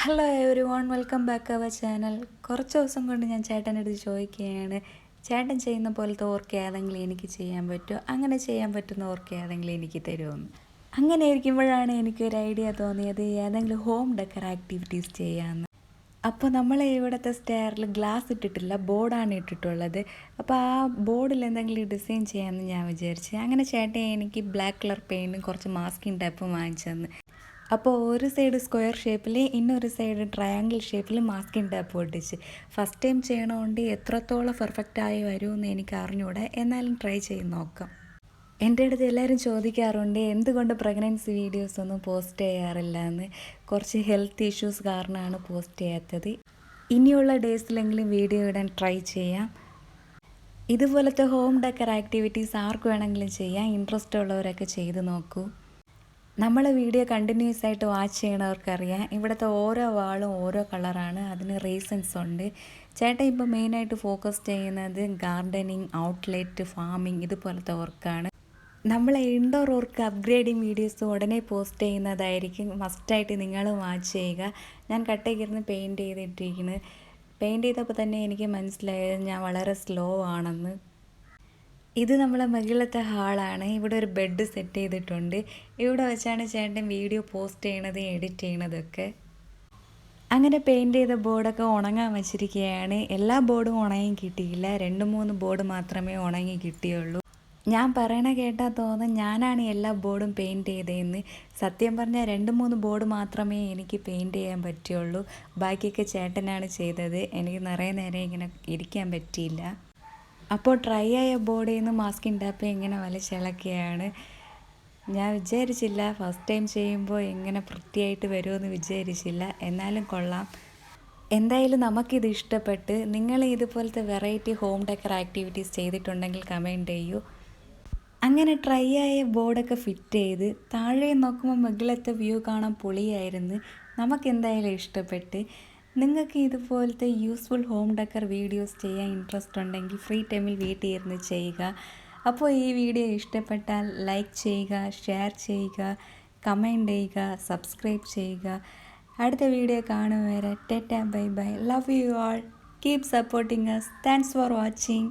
Hello everyone, welcome back our channel. കുറച്ച് ദിവസം കൊണ്ട് ഞാൻ ചേട്ടൻ്റെ അടുത്ത് ചോദിക്കുകയാണ്, ചേട്ടൻ ചെയ്യുന്ന പോലത്തെ വർക്ക് ഏതെങ്കിലും എനിക്ക് ചെയ്യാൻ പറ്റുമോ, അങ്ങനെ ചെയ്യാൻ പറ്റുന്ന വർക്ക് ഏതെങ്കിലും എനിക്ക് തരുമെന്ന്. അങ്ങനെ ഇരിക്കുമ്പോഴാണ് എനിക്കൊരു ഐഡിയ തോന്നിയത്, ഏതെങ്കിലും ഹോം ഡെക്കർ ആക്ടിവിറ്റീസ് ചെയ്യാമെന്ന്. അപ്പോൾ നമ്മൾ ഇവിടുത്തെ സ്റ്റെയറിൽ ഗ്ലാസ് ഇട്ടിട്ടില്ല, ബോർഡാണ് ഇട്ടിട്ടുള്ളത്. അപ്പോൾ ആ ബോർഡിൽ എന്തെങ്കിലും ഡിസൈൻ ചെയ്യാമെന്ന് ഞാൻ വിചാരിച്ചു. അങ്ങനെ ചേട്ടൻ എനിക്ക് ബ്ലാക്ക് കളർ പെയിൻറ്റും കുറച്ച് മാസ്കിങ് ടൈപ്പും വാങ്ങിച്ചു തന്നു. അപ്പോൾ ഒരു സൈഡ് സ്ക്വയർ ഷേപ്പിൽ, ഇന്നൊരു സൈഡ് ട്രയാങ്കിൾ ഷേപ്പിൽ മാസ്കിങ് ടാപ്പ് ഒട്ടിച്ച്. ഫസ്റ്റ് ടൈം ചെയ്യണതുകൊണ്ട് എത്രത്തോളം പെർഫെക്റ്റായി വരുമെന്ന് എനിക്ക് അറിഞ്ഞൂടെ, എന്നാലും ട്രൈ ചെയ്ത് നോക്കാം. എൻ്റെ അടുത്ത് എല്ലാവരും ചോദിക്കാറുണ്ട് എന്തുകൊണ്ട് പ്രഗ്നൻസി വീഡിയോസ് ഒന്നും പോസ്റ്റ് ചെയ്യാറില്ല എന്ന്. കുറച്ച് ഹെൽത്ത് ഇഷ്യൂസ് കാരണമാണ് പോസ്റ്റ് ചെയ്യാത്തത്. ഇനിയുള്ള ഡേയ്സിലെങ്കിലും വീഡിയോ ഇടാൻ ട്രൈ ചെയ്യാം. ഇതുപോലത്തെ ഹോം ഡെക്കർ ആക്ടിവിറ്റീസ് ആർക്ക് വേണമെങ്കിലും ചെയ്യാം. ഇൻട്രസ്റ്റ് ഉള്ളവരൊക്കെ ചെയ്ത് നോക്കൂ. നമ്മൾ വീഡിയോ കണ്ടിന്യൂസ് ആയിട്ട് വാച്ച് ചെയ്യണവർക്കറിയാം, ഇവിടുത്തെ ഓരോ വാളും ഓരോ കളറാണ്. അതിന് റീസൺസ് ഉണ്ട്. ചേട്ടൻ ഇപ്പോൾ മെയിനായിട്ട് ഫോക്കസ് ചെയ്യുന്നത് ഗാർഡനിങ്, ഔട്ട്ലെറ്റ്, ഫാമിംഗ് ഇതുപോലത്തെ വർക്കാണ്. നമ്മൾ ഇൻഡോർ വർക്ക് അപ്ഗ്രേഡിങ് വീഡിയോസ് ഉടനെ പോസ്റ്റ് ചെയ്യുന്നതായിരിക്കും. മസ്റ്റായിട്ട് നിങ്ങൾ വാച്ച് ചെയ്യുക. ഞാൻ കട്ടയ്ക്കിരുന്ന് പെയിൻറ്റ് ചെയ്തിട്ടിരിക്കുന്നത്. പെയിൻറ്റ് ചെയ്തപ്പോൾ തന്നെ എനിക്ക് മനസ്സിലായത് ഞാൻ വളരെ സ്ലോ ആണെന്ന്. ഇത് നമ്മളെ മുകളിലത്തെ ഹാളാണ്. ഇവിടെ ഒരു ബെഡ് സെറ്റ് ചെയ്തിട്ടുണ്ട്. ഇവിടെ വെച്ചാണ് ചേട്ടൻ വീഡിയോ പോസ്റ്റ് ചെയ്യണത്, എഡിറ്റ് ചെയ്യണതൊക്കെ. അങ്ങനെ പെയിൻറ്റ് ചെയ്ത ബോർഡൊക്കെ ഉണങ്ങാൻ വച്ചിരിക്കുകയാണ്. എല്ലാ ബോർഡും ഉണങ്ങി കിട്ടിയില്ല, 2-3 ബോർഡ് മാത്രമേ ഉണങ്ങി കിട്ടിയുള്ളൂ. ഞാൻ പറയണ കേട്ടാൽ തോന്നും ഞാനാണ് എല്ലാ ബോർഡും പെയിൻറ്റ് ചെയ്തതെന്ന്. സത്യം പറഞ്ഞാൽ 2-3 ബോർഡ് മാത്രമേ എനിക്ക് പെയിൻറ്റ് ചെയ്യാൻ പറ്റുള്ളൂ. ബാക്കിയൊക്കെ ചേട്ടനാണ് ചെയ്തത്. എനിക്ക് നിറയെ നേരം ഇങ്ങനെ ഇരിക്കാൻ പറ്റിയില്ല. അപ്പോൾ ട്രൈ ആയ ബോർഡിൽ നിന്ന് മാസ്കിങ് ടാപ്പ് ഇങ്ങനെ വലിച്ചിളക്കിയാണ്. ഞാൻ വിചാരിച്ചില്ല ഫസ്റ്റ് ടൈം ചെയ്യുമ്പോൾ എങ്ങനെ വൃത്തിയായിട്ട് വരുമെന്ന് വിചാരിച്ചില്ല. എന്നാലും കൊള്ളാം. എന്തായാലും നമുക്കിത് ഇഷ്ടപ്പെട്ട്. നിങ്ങൾ ഇതുപോലത്തെ വെറൈറ്റി ഹോം ഡെക്കർ ആക്ടിവിറ്റീസ് ചെയ്തിട്ടുണ്ടെങ്കിൽ കമൻറ്റ് ചെയ്യൂ. അങ്ങനെ ട്രൈ ആയ ബോർഡൊക്കെ ഫിറ്റ് ചെയ്ത് താഴെ നോക്കുമ്പോൾ മുകളിലത്തെ വ്യൂ കാണാൻ പൊളിയായിരുന്നു. നമുക്കെന്തായാലും ഇഷ്ടപ്പെട്ട്. നിങ്ങൾക്ക് ഇതുപോലത്തെ യൂസ്ഫുൾ ഹോം ഡെക്കർ വീഡിയോസ് ചെയ്യാൻ ഇൻട്രസ്റ്റ് ഉണ്ടെങ്കിൽ ഫ്രീ ടൈമിൽ വീട്ടിൽ ഇരുന്ന് ചെയ്യുക. അപ്പോൾ ഈ വീഡിയോ ഇഷ്ടപ്പെട്ടാൽ ലൈക്ക് ചെയ്യുക, ഷെയർ ചെയ്യുക, കമൻറ്റ് ചെയ്യുക, സബ്സ്ക്രൈബ് ചെയ്യുക. അടുത്ത വീഡിയോ കാണും വരെ tata bye bye. Love you all. Keep supporting us. Thanks for watching.